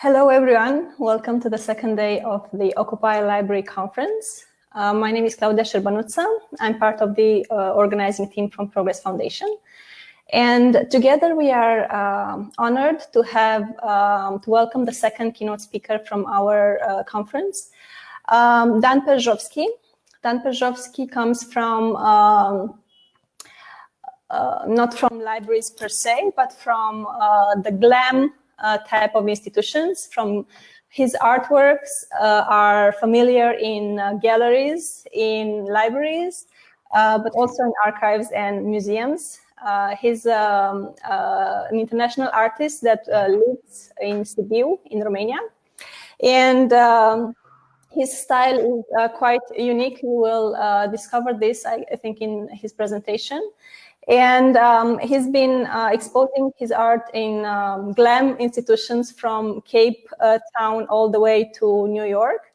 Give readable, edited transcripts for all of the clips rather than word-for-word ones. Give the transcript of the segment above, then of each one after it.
Hello, everyone. Welcome to the second day of the Occupy Library Conference. My name is Claudia Șerbanuță. I'm part of the organizing team from Progress Foundation. And together we are honored to have to welcome the second keynote speaker from our conference, Dan Perjovschi. Dan Perjovschi comes from not from libraries per se, but from the GLAM type of institutions. From his artworks are familiar in galleries, in libraries, but also in archives and museums. He's an international artist that lives in Sibiu, in Romania. And his style is quite unique. You will discover this, I think, in his presentation. And he's been exposing his art in GLAM institutions from Cape Town all the way to New York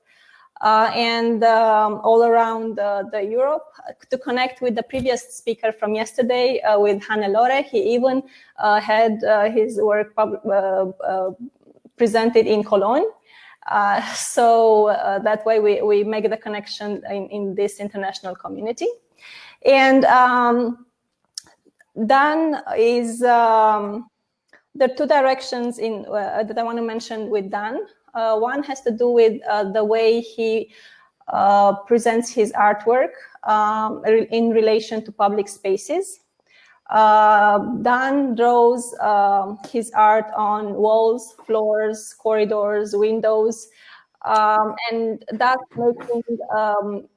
and all around the Europe. To connect with the previous speaker from yesterday, with Hannelore, he even had his work presented in Cologne. So that way we make the connection in this international community. And Dan is, there are two directions that I want to mention with Dan. One has to do with the way he presents his artwork in relation to public spaces. Dan draws his art on walls, floors, corridors, windows, and that's making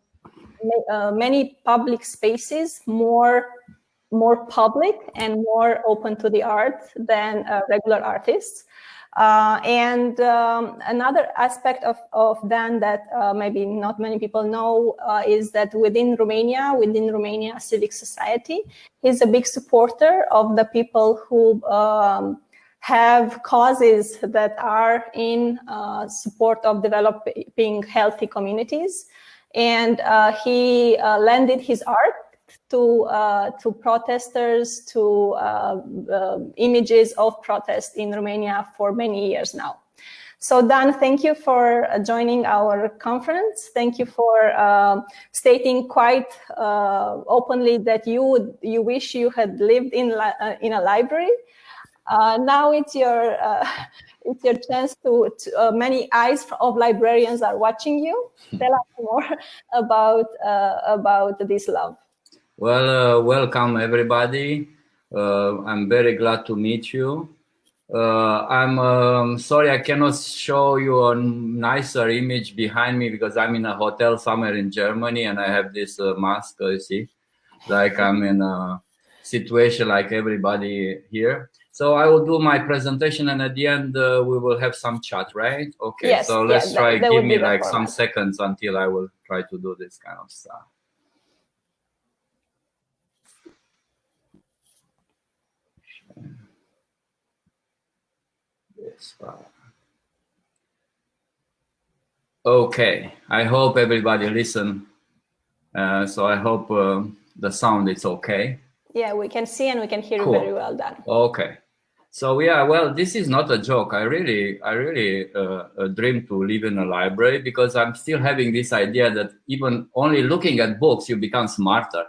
many public spaces more public and more open to the art than regular artists. And another aspect of Dan that maybe not many people know is that within Romania civic society, he's a big supporter of the people who have causes that are in support of developing healthy communities. And he lended his art to protesters, to images of protest in Romania for many years now. So Dan, thank you for joining our conference. Thank you for stating quite openly that you wish you had lived in a library. Now it's your chance to many eyes of librarians are watching you. Tell us more about this love. Well, welcome everybody. I'm very glad to meet you. I'm sorry I cannot show you a nicer image behind me because I'm in a hotel somewhere in Germany and I have this mask, you see, like I'm in a situation like everybody here. So I will do my presentation and at the end we will have some chat, right? Okay, yes, so let's try, give me like some seconds until I will try to do this kind of stuff. Okay, I hope everybody listen. So I hope the sound is okay. Yeah, we can see and we can hear you very well, Dan. Okay, so yeah, well, this is not a joke. I really dream to live in a library because I'm still having this idea that even only looking at books, you become smarter.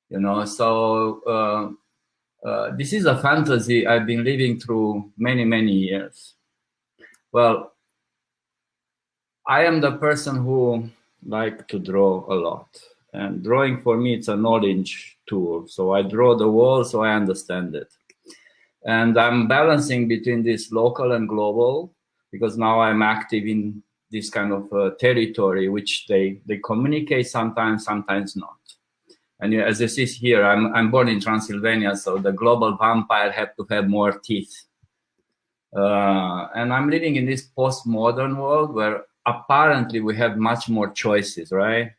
You know, so this is a fantasy I've been living through many years. Well, I am the person who like to draw a lot, and drawing for me, it's a knowledge tool. So I draw the wall so I understand it. And I'm balancing between this local and global because now I'm active in this kind of territory, which they communicate sometimes not. And as you see here, I'm born in Transylvania, so the global vampire had to have more teeth. And I'm living in this postmodern world where apparently we have much more choices, right?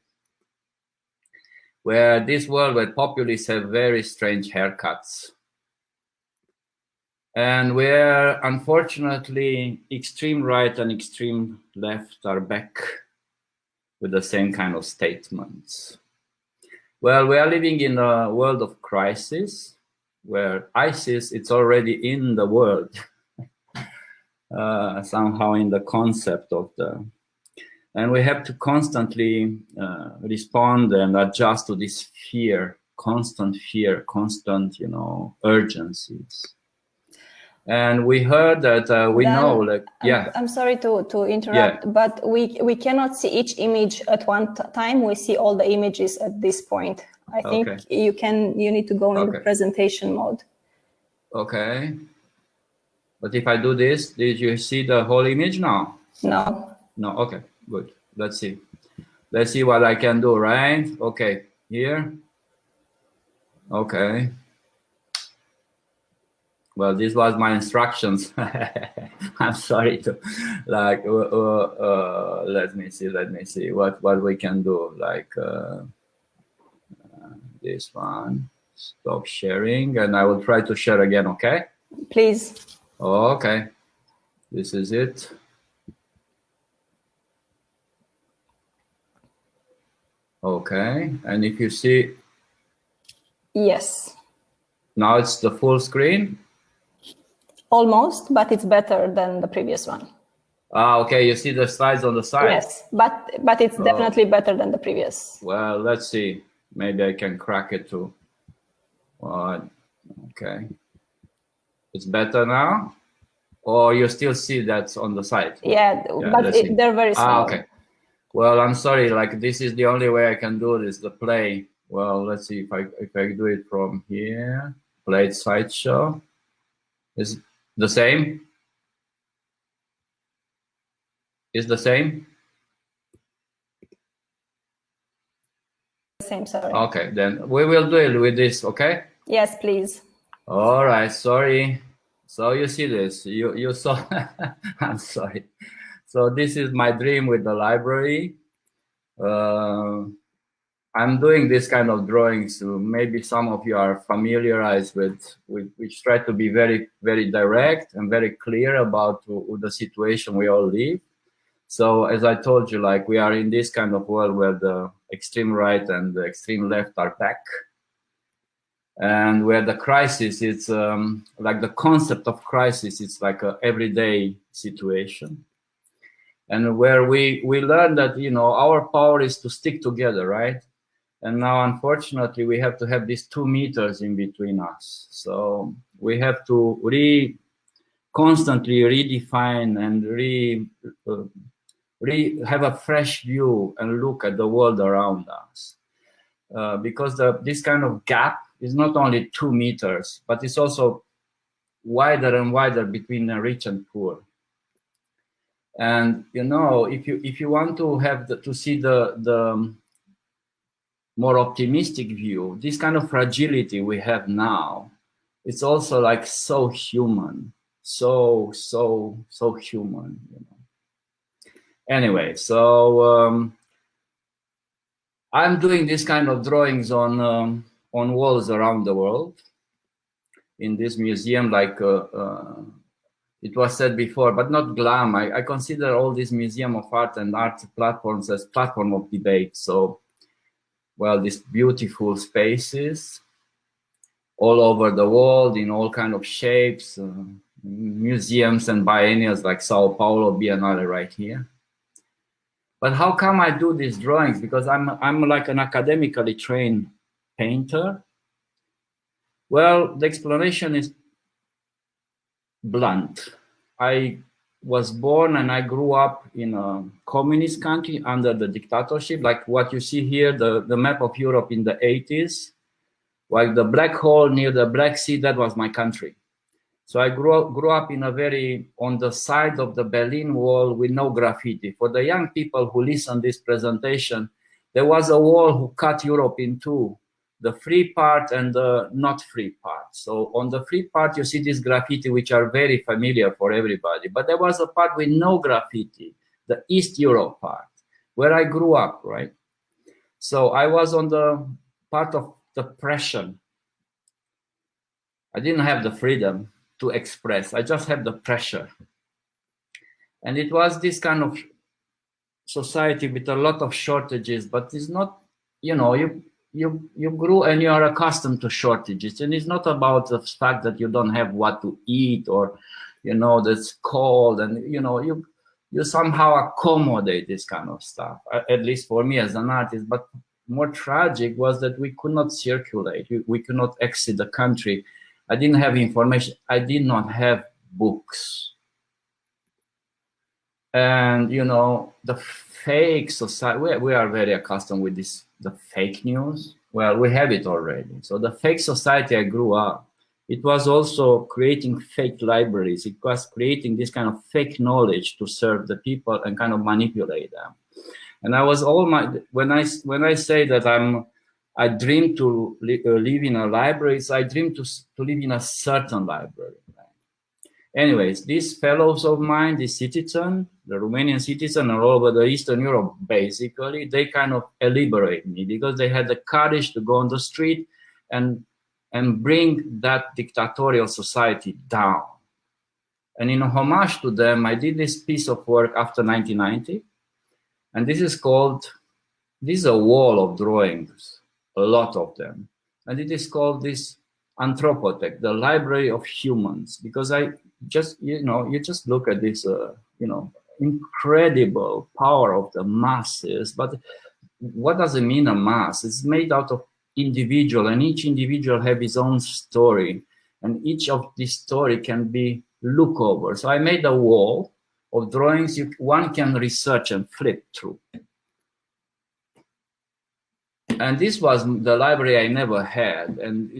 Where this world where populists have very strange haircuts. And where, unfortunately, extreme right and extreme left are back with the same kind of statements. Well, we are living in a world of crisis where ISIS, it's already in the world. somehow in the concept of the, and we have to constantly respond and adjust to this fear, constant, you know, urgencies. And we heard that we Dan, know, like, yeah. I'm sorry to interrupt, yeah. but we cannot see each image at one time. We see all the images at this point. I think you need to go in the presentation mode. Okay. But if I do this, did you see the whole image now? No. No. Okay. Good. Let's see. Let's see what I can do. Right. Okay. Here. Okay. Well, this was my instructions. I'm sorry to, like, let me see what we can do. Like this one. Stop sharing, and I will try to share again. Okay. Please. Okay. This is it. Okay. And if you see. Yes. Now it's the full screen. Almost, but it's better than the previous one. Ah, okay. You see the slides on the side. Yes, but it's definitely better than the previous. Well, let's see. Maybe I can crack it too. Okay. It's better now, or you still see that's on the side? Yeah, but they're very small. Ah, okay. Well, I'm sorry. Like, this is the only way I can do this. The play. Well, let's see if I do it from here. Play slideshow. Is the same? Is the same? Same, sorry. Okay, then we will do it with this, okay? Yes, please. All right, sorry. So you see this, you saw, I'm sorry. So this is my dream with the library. I'm doing this kind of drawings, so maybe some of you are familiarized with which try to be very, very direct and very clear about the situation we all live. So as I told you, like, we are in this kind of world where the extreme right and the extreme left are back. And where the crisis, it's like the concept of crisis, it's like an everyday situation. And where we learn that, you know, our power is to stick together, right? And now, unfortunately, we have to have these 2 meters in between us. So we have to constantly redefine and have a fresh view and look at the world around us. Because this kind of gap is not only 2 meters, but it's also wider and wider between the rich and poor. And, you know, if you want to have to see the more optimistic view, this kind of fragility we have now, it's also like so human, so human, you know. Anyway, so I'm doing this kind of drawings on walls around the world in this museum, like it was said before, but not glam. I consider all this museum of art and art platforms as platform of debate. So, well, these beautiful spaces all over the world in all kind of shapes, museums and biennials like Sao Paulo Biennale right here. But how come I do these drawings? Because I'm like an academically trained painter. Well, the explanation is blunt. I was born and I grew up in a communist country under the dictatorship, like what you see here, the map of Europe in the 80s, like the black hole near the Black Sea, that was my country. So I grew up in a on the side of the Berlin Wall with no graffiti. For the young people who listen to this presentation, there was a wall who cut Europe in two, the free part and the not free part. So on the free part, you see this graffiti, which are very familiar for everybody. But there was a part with no graffiti, the East Europe part, where I grew up, right? So I was on the part of depression. I didn't have the freedom to express. I just had the pressure. And it was this kind of society with a lot of shortages, but it's not, you know, you grew and you are accustomed to shortages. And it's not about the fact that you don't have what to eat or you know, that's cold, and you know, you somehow accommodate this kind of stuff, at least for me as an artist. But more tragic was that we could not circulate, we could not exit the country. I didn't have information, I did not have books. And you know, the fake society, we are very accustomed with this, the fake news. Well, we have it already. So the fake society I grew up, it was also creating fake libraries. It was creating this kind of fake knowledge to serve the people and kind of manipulate them. And I was when I say that I dream to live in a library, I dream to live in a certain library. Anyways, these fellows of mine, the citizen, the Romanian citizen, all over the Eastern Europe, basically, they kind of liberate me because they had the courage to go on the street and bring that dictatorial society down. And in homage to them, I did this piece of work after 1990. And this is a wall of drawings, a lot of them. And it is called this Anthropoteque, the library of humans, because I just, you just look at this, incredible power of the masses. But what does it mean, a mass? It's made out of individual, and each individual have his own story, and each of this story can be looked over. So I made a wall of drawings one can research and flip through. And this was the library I never had, and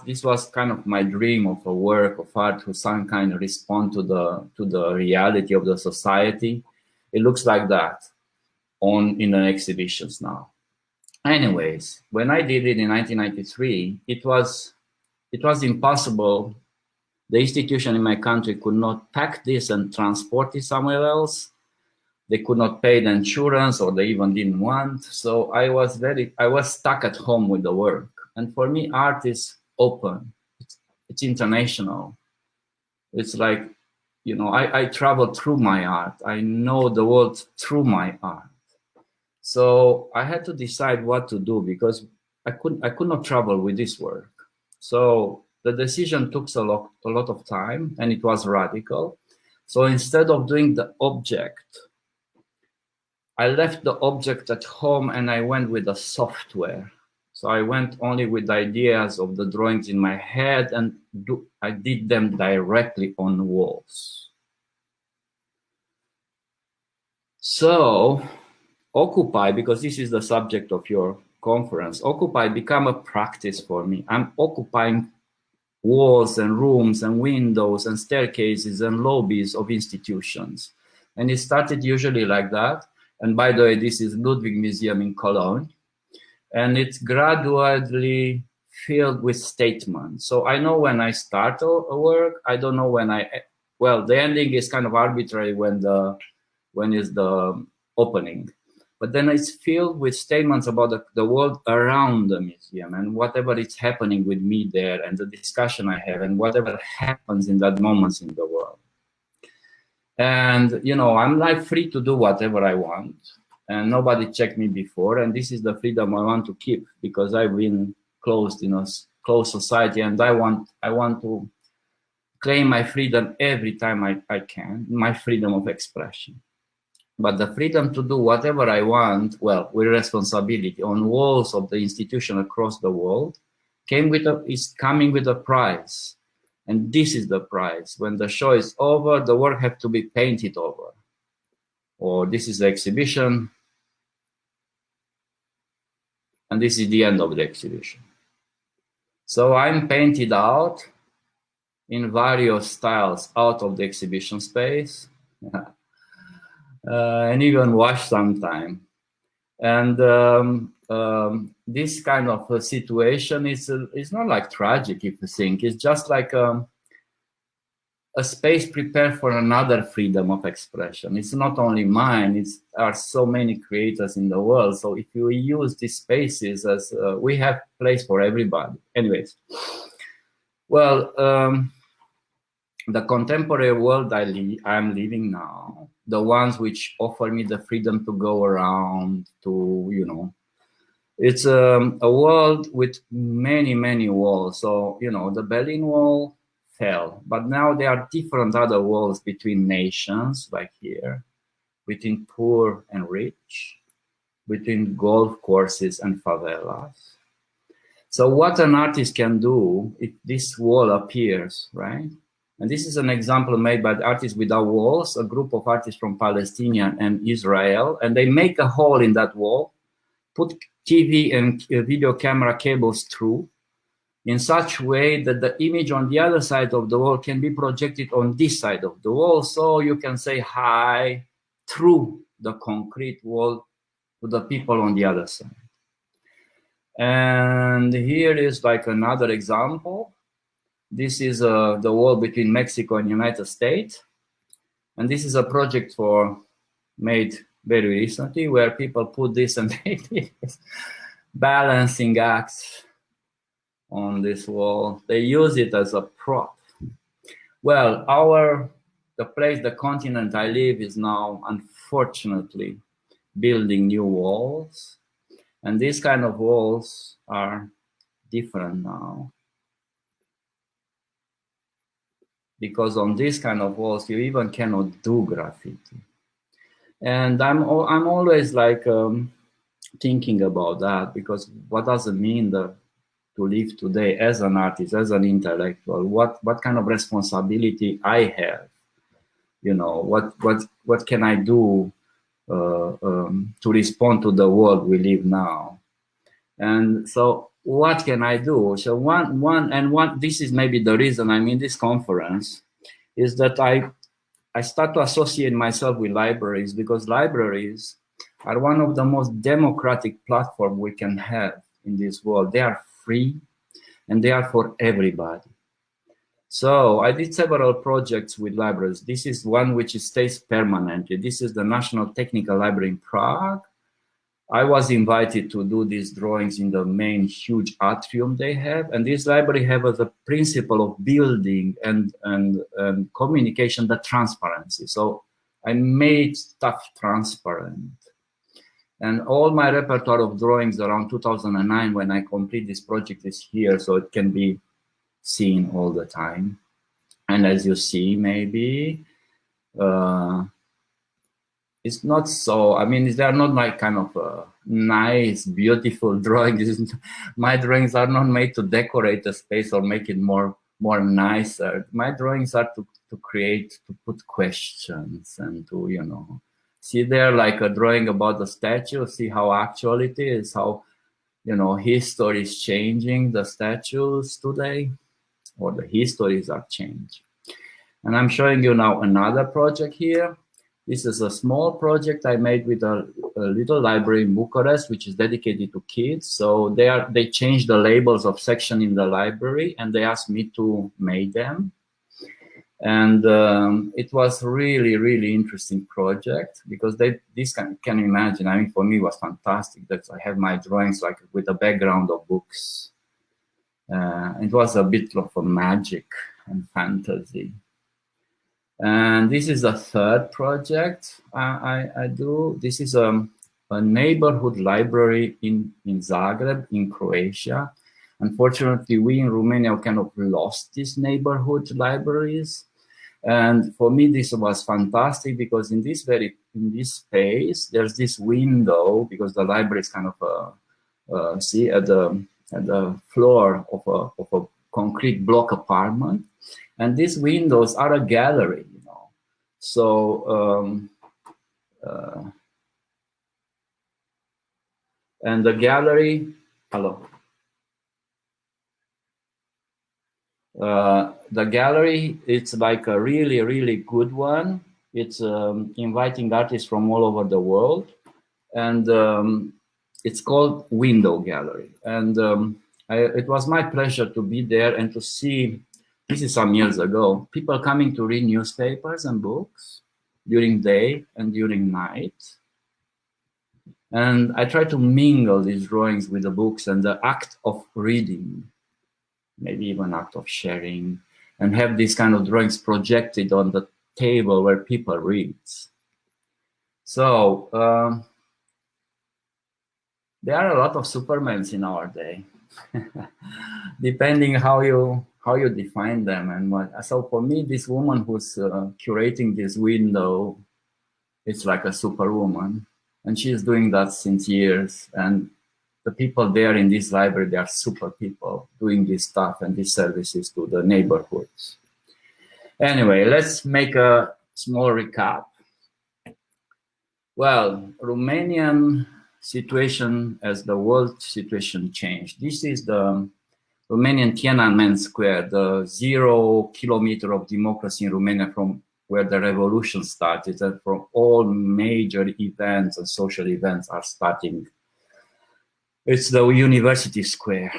this was kind of my dream of a work of art to some kind of respond to the reality of the society. It looks like that in the exhibitions now. Anyways, when I did it in 1993, it was impossible. The institution in my country could not pack this and transport it somewhere else. They could not pay the insurance, or they even didn't want. So I was stuck at home with the work. And for me, art is open. It's international. It's like, I travel through my art. I know the world through my art. So I had to decide what to do because I could not travel with this work. So the decision took a lot of time, and it was radical. So instead of doing the object, I left the object at home and I went with the software. So I went only with ideas of the drawings in my head, and I did them directly on walls. So Occupy, because this is the subject of your conference, Occupy became a practice for me. I'm occupying walls and rooms and windows and staircases and lobbies of institutions. And it started usually like that. And by the way, this is Ludwig Museum in Cologne. And it's gradually filled with statements. So I know when I start a work, I don't know when the ending is kind of arbitrary when is the opening. But then it's filled with statements about the world around the museum and whatever is happening with me there and the discussion I have and whatever happens in that moment in the world. And, I'm like free to do whatever I want, and nobody checked me before. And this is the freedom I want to keep, because I've been closed in a closed society, and I want to claim my freedom every time I can, my freedom of expression. But the freedom to do whatever I want, well, with responsibility on walls of the institution across the world, is coming with a price. And this is the price. When the show is over, the work has to be painted over. Or this is the exhibition, and this is the end of the exhibition. So I'm painted out in various styles out of the exhibition space. And even wash sometime. And this kind of a situation is not like tragic, if you think. It's just like a space prepared for another freedom of expression. It's not only mine, there are so many creators in the world. So if you use these spaces as, we have place for everybody. Anyways, well, the contemporary world I'm living now, the ones which offer me the freedom to go around, to, it's a world with many, many walls. So, the Berlin Wall fell. But now there are different other walls between nations, like here, between poor and rich, between golf courses and favelas. So what an artist can do if this wall appears, right? And this is an example made by the Artists Without Walls, a group of artists from Palestine and Israel, and they make a hole in that wall, put TV and video camera cables through, in such way that the image on the other side of the wall can be projected on this side of the wall, so you can say hi through the concrete wall to the people on the other side. And here is like another example. This is the wall between Mexico and United States. And this is a project made very recently where people put this and made balancing acts on this wall. They use it as a prop. Well, the continent I live is now, unfortunately, building new walls. And these kind of walls are different now. Because on these kind of walls, you even cannot do graffiti. And I'm always like thinking about that, because what does it mean to live today as an artist, as an intellectual? What kind of responsibility I have? You know, what can I do to respond to the world we live now? And so what can I do? So this is maybe the reason I'm in this conference, is that I start to associate myself with libraries, because libraries are one of the most democratic platforms we can have in this world. They are free and they are for everybody. So I did several projects with libraries. This is one which stays permanently. This is the National Technical Library in Prague. I was invited to do these drawings in the main huge atrium they have. And this library have as a principle of building and communication, the transparency. So I made stuff transparent. And all my repertoire of drawings around 2009, when I complete this project, is here, so it can be seen all the time. And as you see, maybe, it's not so, I mean, they're not like kind of nice, beautiful drawings. My drawings are not made to decorate a space or make it more nicer. My drawings are to create, to put questions and to, you know, see there like a drawing about the statue, see how actual it is, how, you know, history is changing the statues today, or the histories are changed. And I'm showing you now another project here. This is a small project I made with a little library in Bucharest, which is dedicated to kids. So they changed the labels of section in the library, and they asked me to make them. And it was really, really interesting project, because this can imagine, I mean, for me it was fantastic that I have my drawings like with a background of books. It was a bit of a magic and fantasy. And this is the third project I do. This is a neighborhood library in Zagreb, in Croatia. Unfortunately, we in Romania kind of lost these neighborhood libraries. And for me, this was fantastic, because in this space, there's this window, because the library is kind of see at the floor of a concrete block apartment. And these windows are a gallery, you know. So, and the gallery, hello. The gallery, it's like a really, really good one. It's inviting artists from all over the world. And it's called Window Gallery. And it was my pleasure to be there and to see, this is some years ago, people coming to read newspapers and books during day and during night. And I try to mingle these drawings with the books and the act of reading, maybe even act of sharing, and have these kind of drawings projected on the table where people read. So there are a lot of Supermans in our day, depending how how you define them and what. So for me, this woman who's curating this window, it's like a superwoman, and she's doing that since years. And the people there in this library, they are super people doing this stuff and these services to the neighborhoods. Anyway, let's make a small recap. Well, Romanian situation as the world situation changed. This is the Romanian Tiananmen Square, the 0 kilometer of democracy in Romania from where the revolution started, and from all major events and social events are starting. It's the University Square.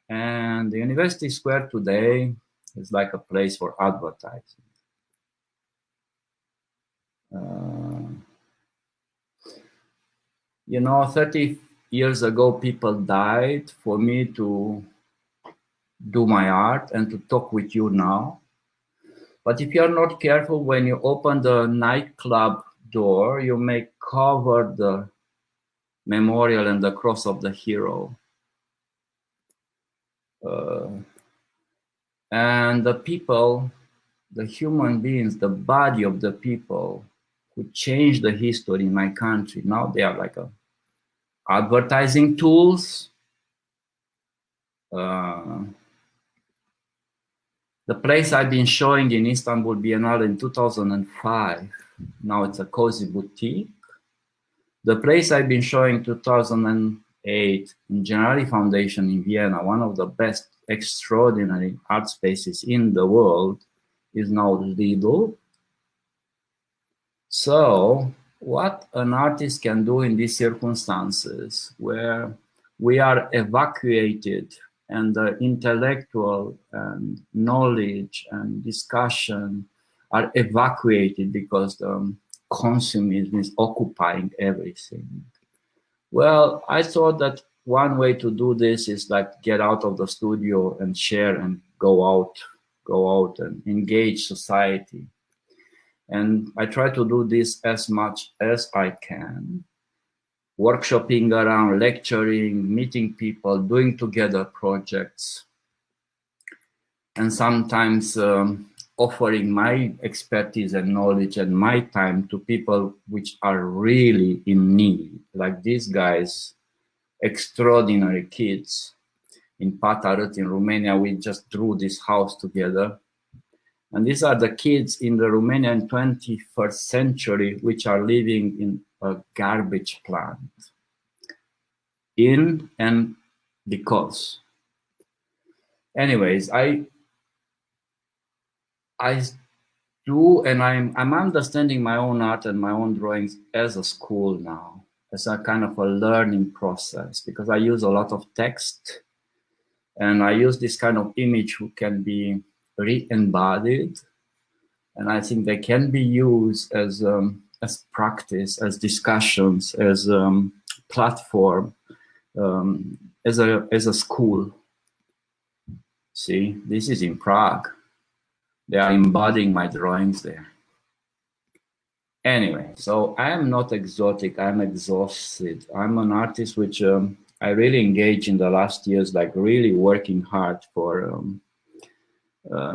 And the University Square today is like a place for advertising. You know, 30 years ago, people died for me to do my art and to talk with you now. But if you're not careful, when you open the nightclub door, you may cover the memorial and the cross of the hero. And the people, the human beings, the body of the people who changed the history in my country, now they are like advertising tools. The place I've been showing in Istanbul Biennale in 2005, now it's a cozy boutique. The place I've been showing 2008 in Generali Foundation in Vienna, one of the best extraordinary art spaces in the world, is now Lidl. So what an artist can do in these circumstances where we are evacuated and the intellectual and knowledge and discussion are evacuated because the consumerism is occupying everything. Well, I thought that one way to do this is like get out of the studio and share and go out and engage society. And I try to do this as much as I can. Workshopping around, lecturing, meeting people, doing together projects, and sometimes offering my expertise and knowledge and my time to people which are really in need, like these guys, extraordinary kids in Patarăt in Romania. We just drew this house together. And these are the kids in the Romanian 21st century which are living in a garbage plant. In and because. Anyways, I do, and I'm understanding my own art and my own drawings as a school now, as a kind of a learning process, because I use a lot of text and I use this kind of image who can be re-embodied, and I think they can be used as practice, as discussions, as platform, as a school. See, this is in Prague. They are embodying my drawings there. Anyway, so I am not exotic, I'm exhausted. I'm an artist which I really engaged in the last years, like really working hard for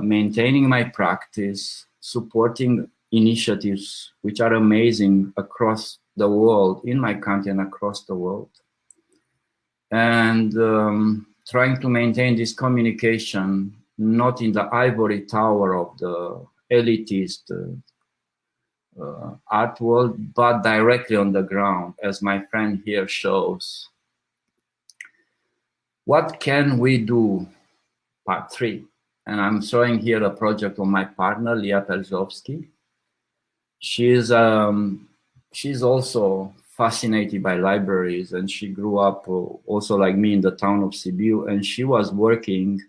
maintaining my practice, supporting initiatives which are amazing across the world, in my country and across the world. And trying to maintain this communication, not in the ivory tower of the elitist art world, but directly on the ground, as my friend here shows. What can we do? Part 3. And I'm showing here a project of my partner, Leah Pelzovsky. She's also fascinated by libraries, and she grew up also like me in the town of Sibiu, and she was working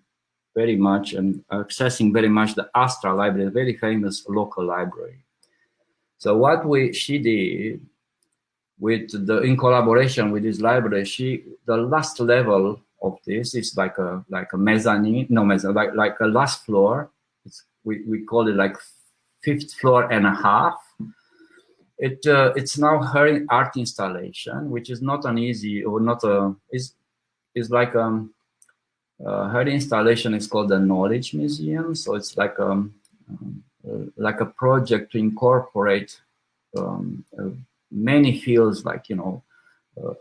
very much and accessing very much the Astra Library, a very famous local library. So what she did in collaboration with this library, the last level of this is like a mezzanine, like a last floor. We call it like 5th floor and a half. It's now her art installation, which is not an easy or not a is like Her installation is called the Knowledge Museum. So it's like a project to incorporate many fields, like, you know,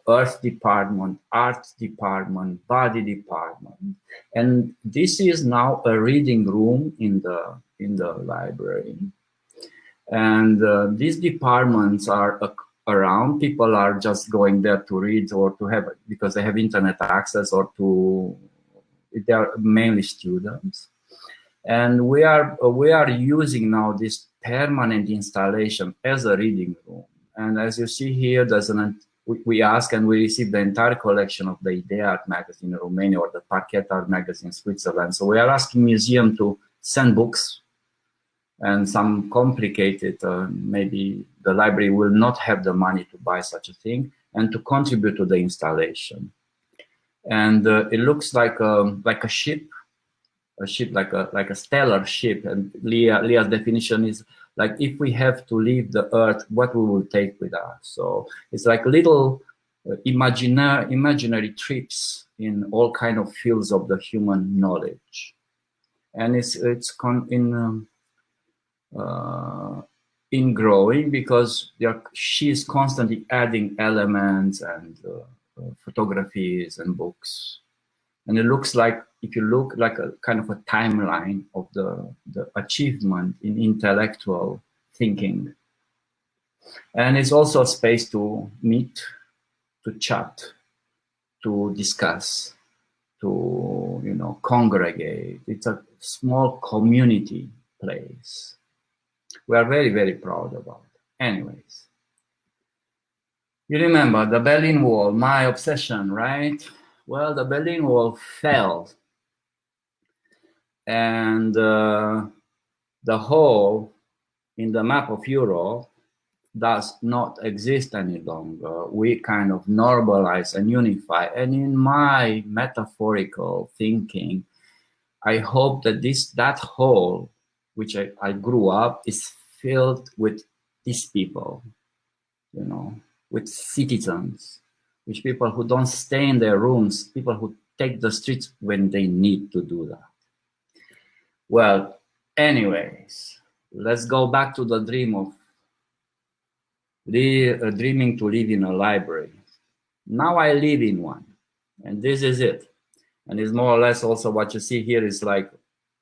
earth department, art department, body department. And this is now a reading room in the library. And these departments are around. People are just going there to read or to have, because they have internet access, or to, they are mainly students. And we are using now this permanent installation as a reading room. And as you see here, there's we ask and we receive the entire collection of the Idea Art magazine in Romania, or the Parquet Art magazine in Switzerland. So we are asking museum to send books, and some complicated, maybe the library will not have the money to buy such a thing, and to contribute to the installation. And it looks like a ship, like a stellar ship. And Leah's definition is like, if we have to leave the Earth, what we will take with us. So it's like little imaginary trips in all kind of fields of the human knowledge. And it's in growing, because she's constantly adding elements and photographies and books. And it looks like, if you look, like a kind of a timeline of the achievement in intellectual thinking. And it's also a space to meet, to chat, to discuss, to, you know, congregate. It's a small community place. We are very, very proud about it. Anyways, you remember the Berlin Wall, my obsession, right? Well, the Berlin Wall fell, and the hole in the map of Europe does not exist any longer. We kind of normalize and unify. And in my metaphorical thinking, I hope that that hole, which I grew up, is filled with these people, you know, with citizens, with people who don't stay in their rooms, people who take the streets when they need to do that. Well, anyways, let's go back to the dream of dreaming to live in a library. Now I live in one, and this is it. And it's more or less also what you see here is like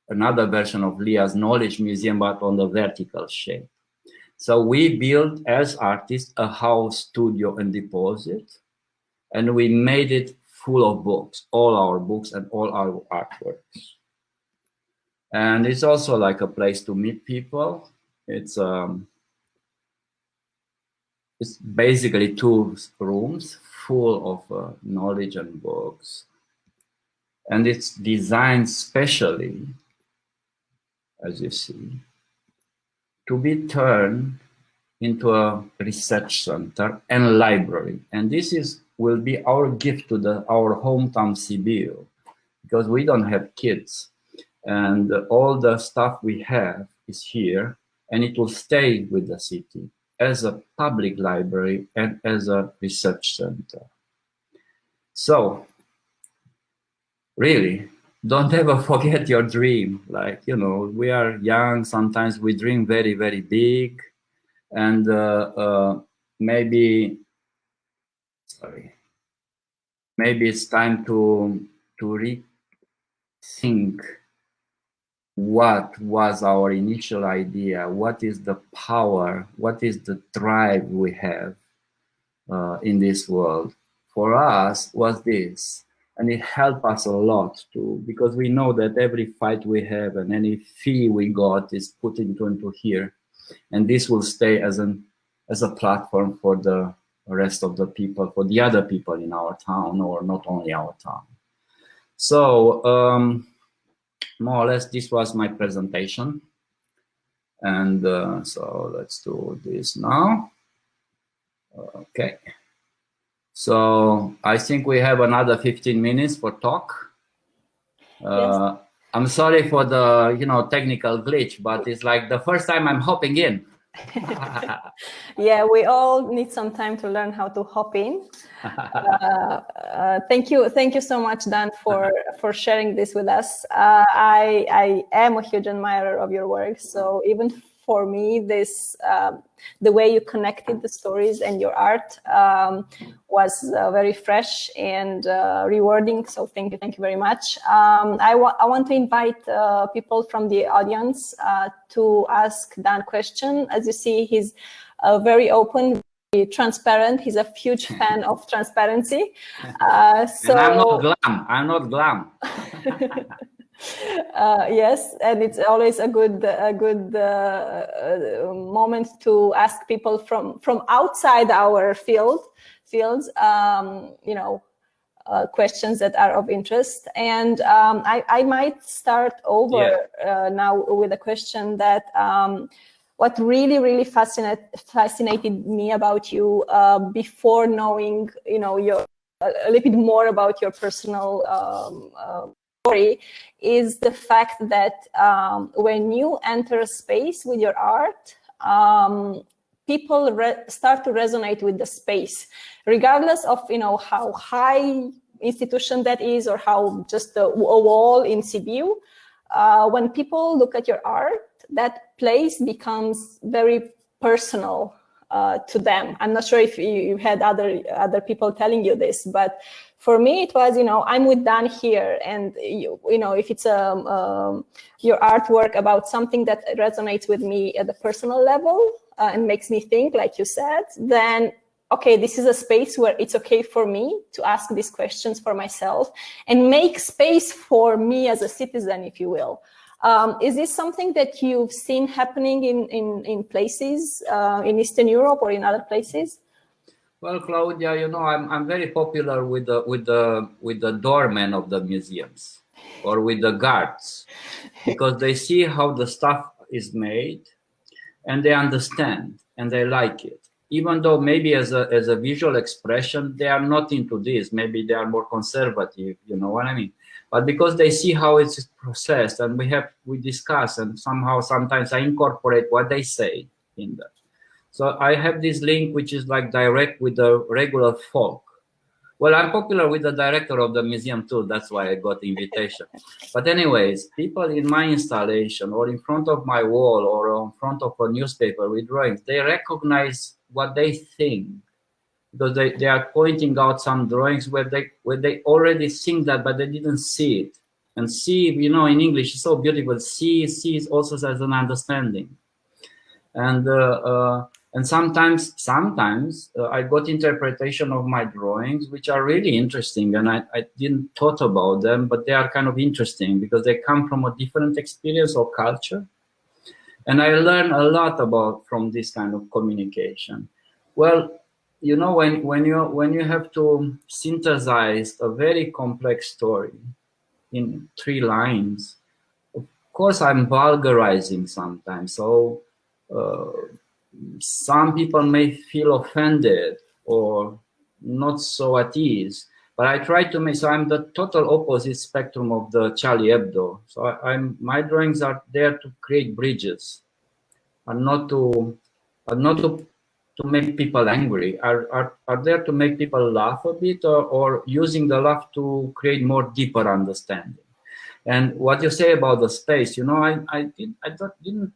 another version of Leah's Knowledge Museum, but on the vertical shape. So we built, as artists, a house, studio, and deposit, and we made it full of books, all our books and all our artworks. And it's also like a place to meet people. It's basically 2 rooms full of knowledge and books. And it's designed specially, as you see, to be turned into a research center and library. And this will be our gift to our hometown Sibiu, because we don't have kids. And all the stuff we have is here, and it will stay with the city as a public library and as a research center. So, really, don't ever forget your dream. Like, you know, we are young, sometimes we dream very, very big. And maybe it's time to rethink what was our initial idea, what is the power, what is the drive we have in this world. For us was this, and it helped us a lot too, because we know that every fight we have and any fee we got is put into here, and this will stay as a platform for the rest of the people, for the other people in our town, or not only our town. So more or less this was my presentation, and so let's do this now. Okay, so I think we have another 15 minutes for talk. Yes. I'm sorry for the technical glitch, but it's like the first time I'm hopping in. Yeah, we all need some time to learn how to hop in. Thank you so much, Dan, for sharing this with us. I am a huge admirer of your work. So even for me, this the way you connected the stories and your art was very fresh and rewarding. So thank you very much. I want to invite people from the audience to ask Dan question. As you see, he's very open, very transparent. He's a huge fan of transparency. So and I'm not glam. Yes, and it's always a good moment to ask people from outside our fields, you know, questions that are of interest. And I might start over now with a question that what really fascinated me about you before knowing, you know, a little bit more about your personal story is the fact that when you enter a space with your art, people start to resonate with the space, regardless of, you know, how high institution that is or how just a wall in Sibiu. When people look at your art, that place becomes very personal to them. I'm not sure if you had other people telling you this, but for me it was, you know, I'm with Dan here, and you know, if it's your artwork about something that resonates with me at the personal level and makes me think, like you said, then okay, this is a space where it's okay for me to ask these questions for myself and make space for me as a citizen, if you will. Is this something that you've seen happening in places in Eastern Europe or in other places? Well, Claudia, you know, I'm very popular with the doormen of the museums or with the guards, because they see how the stuff is made and they understand and they like it. Even though maybe as a visual expression, they are not into this. Maybe they are more conservative, you know what I mean? But because they see how it's processed, and we discuss, and sometimes I incorporate what they say in that. So I have this link which is like direct with the regular folk. Well, I'm popular with the director of the museum too. That's why I got the invitation. But anyways, people in my installation or in front of my wall or in front of a newspaper with drawings, they recognize what they think, because they are pointing out some drawings where they already think that, but they didn't see it. And see, you know, in English is so beautiful. See is also as an understanding. And sometimes I got interpretation of my drawings which are really interesting, and I didn't thought about them, but they are kind of interesting because they come from a different experience or culture, and I learn a lot from this kind of communication. Well, you know, when you have to synthesize a very complex story in 3 lines, of course I'm vulgarizing sometimes, so some people may feel offended or not so at ease, but I try to make, so I'm the total opposite spectrum of the Charlie Hebdo. So my drawings are there to create bridges, and not to make people angry, are there to make people laugh a bit, or using the laugh to create more deeper understanding. And what you say about the space, you know, I didn't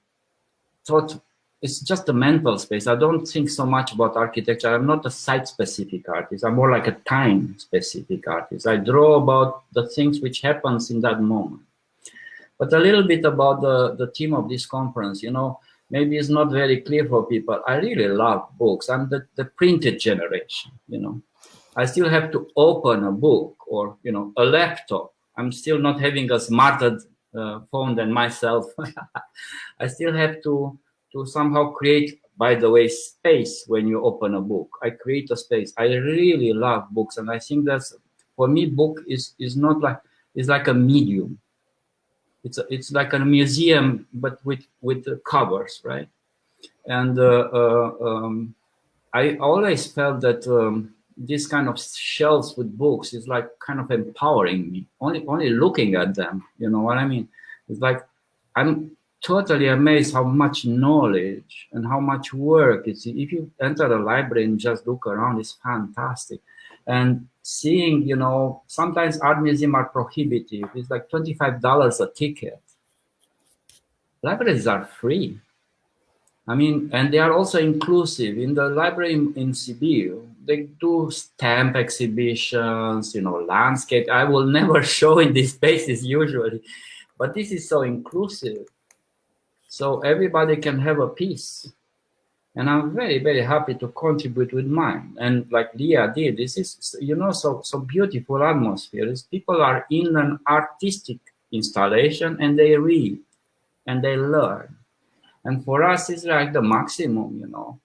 thought it's just a mental space. I don't think so much about architecture. I'm not a site-specific artist. I'm more like a time-specific artist. I draw about the things which happens in that moment. But a little bit about the theme of this conference, you know, maybe it's not very clear for people. I really love books. I'm the printed generation, you know. I still have to open a book or, you know, a laptop. I'm still not having a smarter phone than myself. I still have to somehow create, by the way, space when you open a book. I create a space. I really love books, and I think that's, for me, book is not like, it's like a medium. It's like a museum, but with the covers, right? And I always felt that this kind of shelves with books is like kind of empowering me. Only looking at them, you know what I mean? It's like I'm totally amazed how much knowledge and how much work it's. If you enter a library and just look around, it's fantastic. And seeing, you know, sometimes art museums are prohibitive. It's like $25 a ticket. Libraries are free. I mean, and they are also inclusive. In the library in Sibiu, they do stamp exhibitions, you know, landscape. I will never show in these spaces usually, but this is so inclusive. So everybody can have a piece. And I'm very, very happy to contribute with mine. And like Leah did, this is, you know, so beautiful atmosphere. People are in an artistic installation and they read and they learn. And for us, it's like the maximum, you know.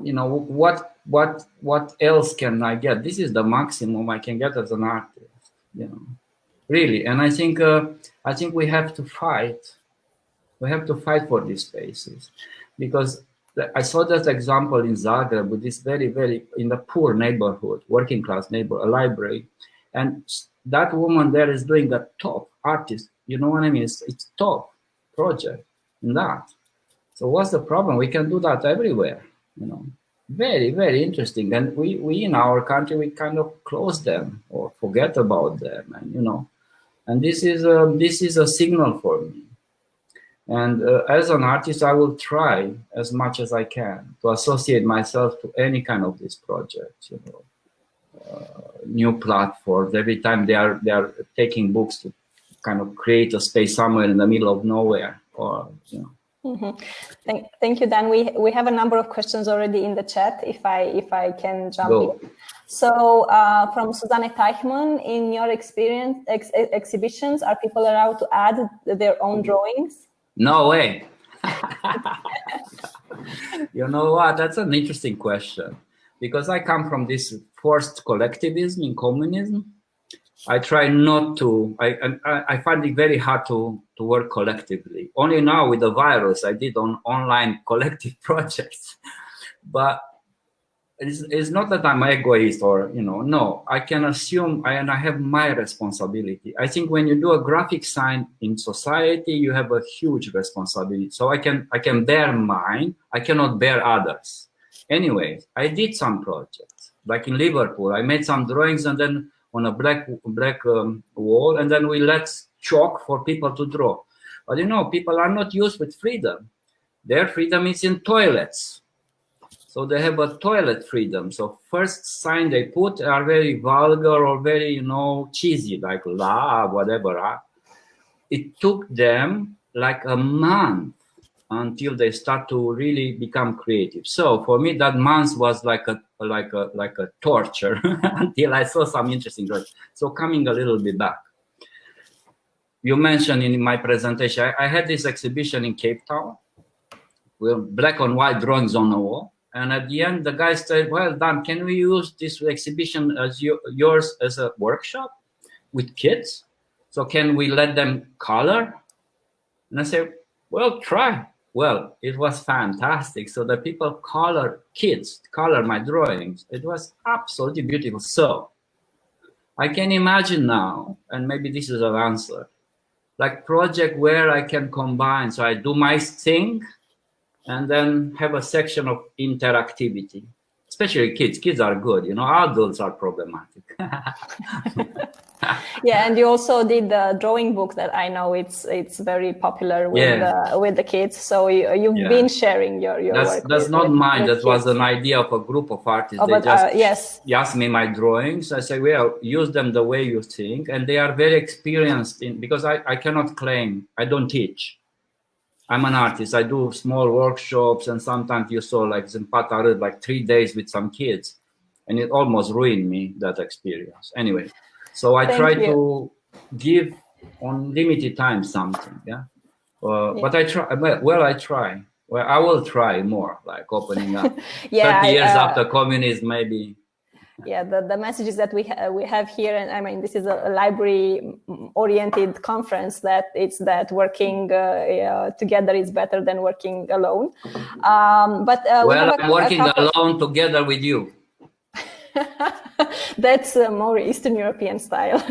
You know, what else can I get? This is the maximum I can get as an artist, you know, really. And I think we have to fight. We have to fight for these spaces, because I saw that example in Zagreb with this very, very, in the poor neighborhood, working class neighbor, a library. And that woman there is doing a top artist, you know what I mean? It's top project in that. So what's the problem? We can do that everywhere, you know. Very, very interesting. And we in our country, we kind of close them or forget about them, and you know. And this is a signal for me. And as an artist, I will try as much as I can to associate myself to any kind of these projects, you know, new platforms. Every time they are taking books to kind of create a space somewhere in the middle of nowhere, or you know. Mm-hmm. Thank you, Dan. We have a number of questions already in the chat. If I can jump in. So from Susanne Teichmann, in your experience, exhibitions, are people allowed to add their own drawings? No way. You know what? That's an interesting question, because I come from this forced collectivism in communism. I try not to. I find it very hard to work collectively. Only now with the virus, I did on online collective projects. But it's not that I'm egoist or, you know, no. I can assume, and I have my responsibility. I think when you do a graphic sign in society, you have a huge responsibility. So I can bear mine. I cannot bear others. Anyway, I did some projects. Like in Liverpool, I made some drawings and then on a black wall, and then we let chalk for people to draw. But you know, people are not used with freedom. Their freedom is in toilets. So they have a toilet freedom. So first sign they put are very vulgar or very, you know, cheesy, like la, whatever. It took them like a month until they start to really become creative. So for me, that month was like a torture until I saw some interesting drawings. So coming a little bit back, you mentioned in my presentation, I had this exhibition in Cape Town with black and white drawings on the wall. And at the end, the guy said, well, Dan, can we use this exhibition as yours as a workshop with kids? So can we let them color? And I said, well, try. Well, it was fantastic. So the people color my drawings. It was absolutely beautiful. So I can imagine now, and maybe this is an answer, like project where I can combine. So I do my thing and then have a section of interactivity, especially kids. Kids are good, you know, adults are problematic. Yeah, and you also did the drawing book that I know it's very popular with the kids. So you've been sharing your work. That's not mine. That was an idea of a group of artists. They just asked me my drawings. I say, well, use them the way you think. And they are very experienced in, because I cannot claim, I don't teach. I'm an artist. I do small workshops, and sometimes you saw like Zimpatarud, like 3 days with some kids, and it almost ruined me, that experience. Anyway, so I try to give on limited time something, but I try. Well, I try. Well, I will try more, like opening up. 30 years after communism, maybe. Yeah, the messages that we have here, and I mean, this is a library-oriented conference, that it's that working together is better than working alone. But well, I'm working alone together with you. That's more Eastern European style.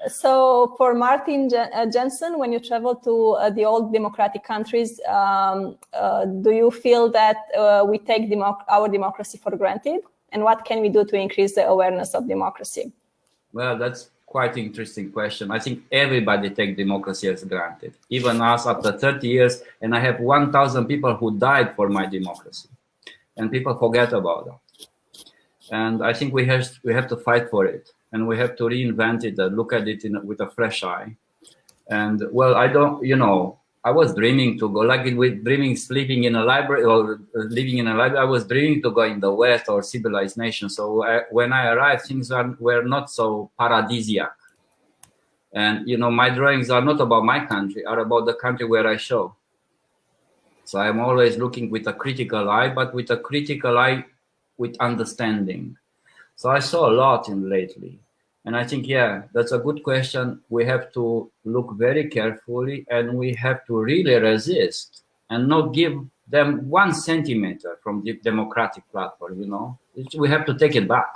So for Martin Jensen, when you travel to the old democratic countries, do you feel that we take our democracy for granted? And what can we do to increase the awareness of democracy? Well, that's quite an interesting question. I think everybody takes democracy as granted, even us after 30 years. And I have 1,000 people who died for my democracy. And people forget about that. And I think we have to fight for it. And we have to reinvent it and look at it with a fresh eye. And well, I was dreaming to go, like with dreaming, sleeping in a library or living in a library. I was dreaming to go in the West or civilized nation. So when I arrived, things were not so paradisiac. And, my drawings are not about my country, are about the country where I show. So I'm always looking with a critical eye, but with a critical eye with understanding. So I saw a lot in lately. And I think, yeah, that's a good question. We have to look very carefully and we have to really resist and not give them 1 centimeter from the democratic platform, We have to take it back.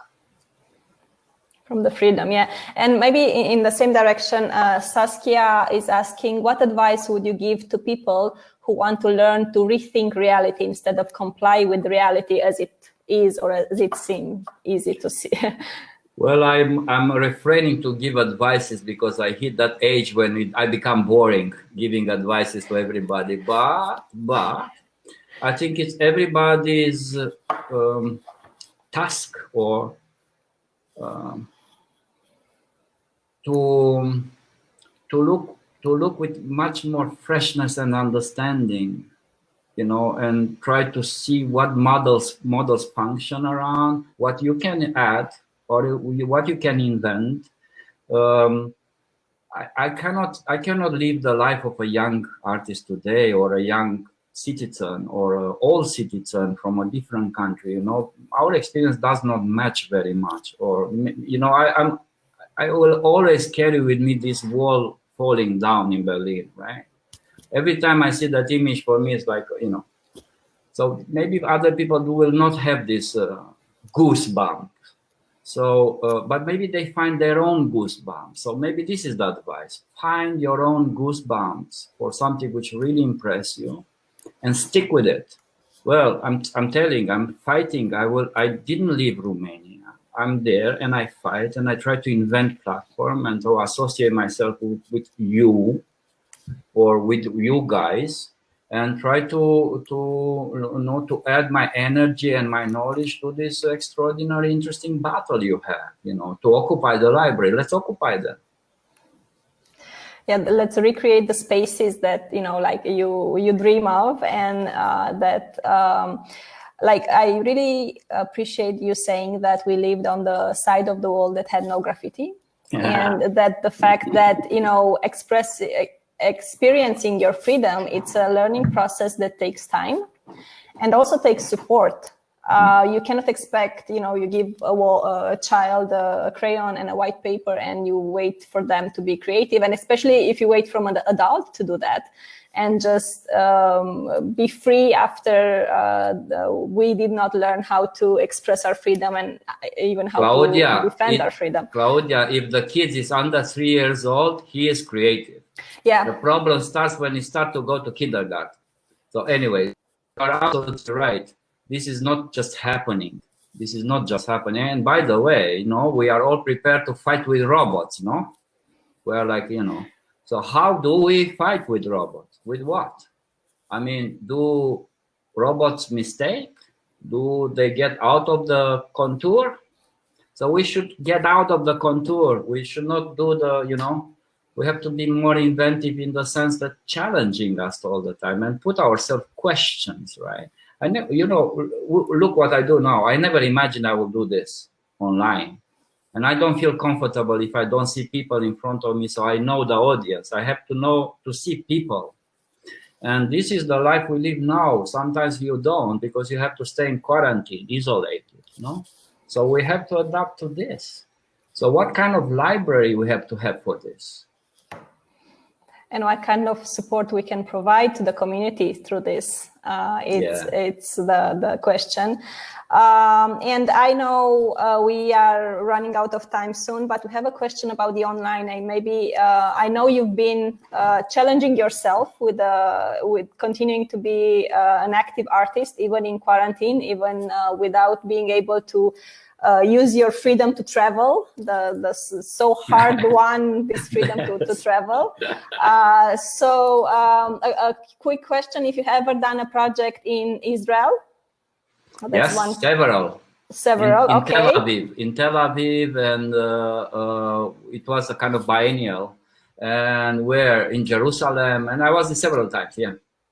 From the freedom, yeah. And maybe in the same direction, Saskia is asking, what advice would you give to people who want to learn to rethink reality instead of comply with reality as it is or as it seems easy to see? Well, I'm refraining to give advices because I hit that age when I become boring giving advices to everybody. But I think it's everybody's task or to look with much more freshness and understanding, and try to see what models function around, what you can add or what you can invent. I cannot live the life of a young artist today or a young citizen or an old citizen from a different country. Our experience does not match very much. Or I will always carry with me this wall falling down in Berlin, right? Every time I see that image, for me, it's like, so maybe other people will not have this goosebump. So, but maybe they find their own goosebumps. So maybe this is the advice. Find your own goosebumps for something which really impress you and stick with it. Well, I'm fighting. I didn't leave Romania. I'm there and I fight and I try to invent platform and to associate myself with you or with you guys and try to add my energy and my knowledge to this extraordinary, interesting battle you have, to occupy the library. Let's occupy them. Yeah, let's recreate the spaces that, like you dream of, and that, like, I really appreciate you saying that we lived on the side of the wall that had no graffiti. Yeah. And that the fact that, experiencing your freedom, it's a learning process that takes time and also takes support. You cannot expect, you give a child a crayon and a white paper and you wait for them to be creative. And especially if you wait from an adult to do that and just be free after we did not learn how to express our freedom and even how to defend our freedom. Claudia, if the kid is under 3 years old, he is creative. Yeah. The problem starts when you start to go to kindergarten. So anyway, you are absolutely right. This is not just happening. This is not just happening. And by the way, we are all prepared to fight with robots, We're like, So how do we fight with robots? With what? I mean, do robots mistake? Do they get out of the contour? So we should get out of the contour. We should not do we have to be more inventive in the sense that challenging us all the time and put ourselves questions, right? I know, look what I do now. I never imagined I would do this online. And I don't feel comfortable if I don't see people in front of me. So I know the audience. I have to see people. And this is the life we live now. Sometimes you don't because you have to stay in quarantine, isolated, So we have to adapt to this. So what kind of library we have to have for this? And what kind of support we can provide to the community through this? It's the question. And I know we are running out of time soon, but we have a question about the online. And maybe I know you've been challenging yourself with continuing to be an active artist, even in quarantine, even without being able to use your freedom to travel, the so hard one, this freedom to travel. So a quick question, if you ever done a project in Israel? Yes, several. Okay. In Tel Aviv, and it was a kind of biennial, and we're in Jerusalem, and I was in several times,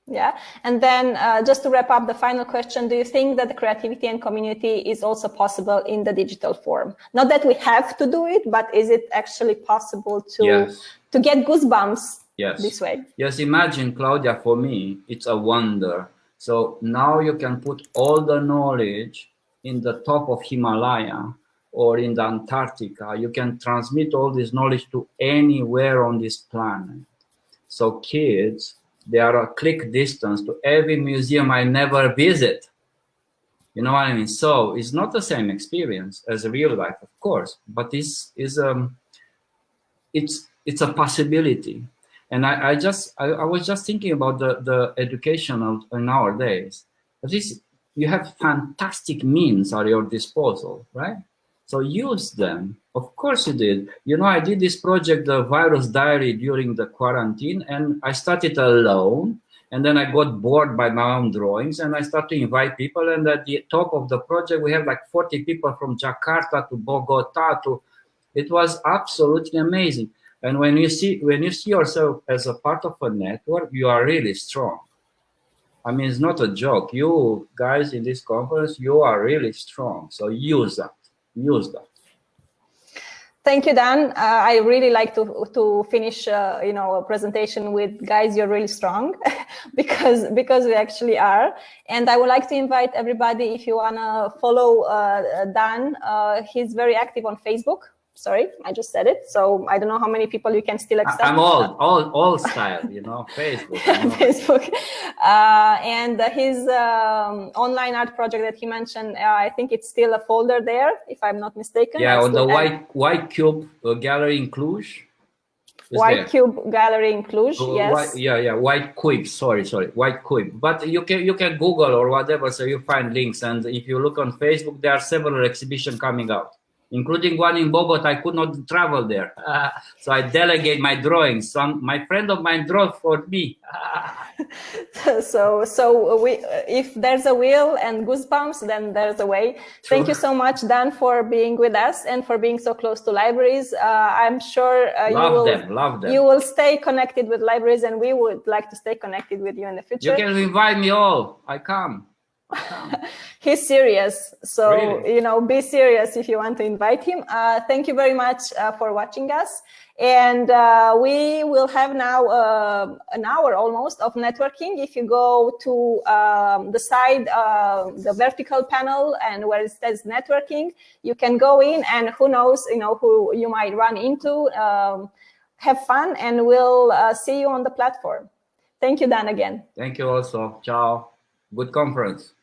Yeah, and then just to wrap up the final question, do you think that the creativity and community is also possible in the digital form? Not that we have to do it, but is it actually possible to get goosebumps this way? Yes, imagine, Claudia, for me, it's a wonder. So now you can put all the knowledge in the top of Himalaya or in the Antarctica. You can transmit all this knowledge to anywhere on this planet. So kids, they are a click distance to every museum I never visit. You know what I mean? So it's not the same experience as real life, of course, but it's a possibility. And I was just thinking about the education in nowadays. At least you have fantastic means at your disposal, right? So use them. Of course you did. You know, I did this project, the virus diary, during the quarantine, and I started alone. And then I got bored by my own drawings, and I started to invite people. And at the top of the project, we have like 40 people from Jakarta to Bogota it was absolutely amazing. And when you see yourself as a part of a network, you are really strong. I mean, it's not a joke. You guys in this conference, you are really strong. So use that. Use that. Thank you, Dan. I really like to finish, a presentation with guys. You're really strong, because we actually are. And I would like to invite everybody, if you wanna follow Dan, he's very active on Facebook. Sorry, I just said it. So I don't know how many people you can still accept. I'm old style, Facebook. Facebook. And his online art project that he mentioned, I think it's still a folder there, if I'm not mistaken. Yeah, on the White Cube Gallery in Cluj. Cube Gallery in Cluj, yes. White Cube, sorry, White Cube. But you can Google or whatever, so you find links. And if you look on Facebook, there are several exhibitions coming out, including one in Bogota. I could not travel there. So I delegate my drawings. My friend of mine drew for me. So if there's a will and goosebumps, then there's a way. True. Thank you so much, Dan, for being with us and for being so close to libraries. I'm sure love them. You will stay connected with libraries, and we would like to stay connected with you in the future. You can invite me all. I come. He's serious, so really? Be serious if you want to invite him. Thank you very much for watching us, and we will have now an hour almost of networking. If you go to the side, the vertical panel, and where it says networking, you can go in, and who knows, who you might run into. Have fun, and we'll see you on the platform. Thank you, Dan, again. Thank you also. Ciao. Good conference.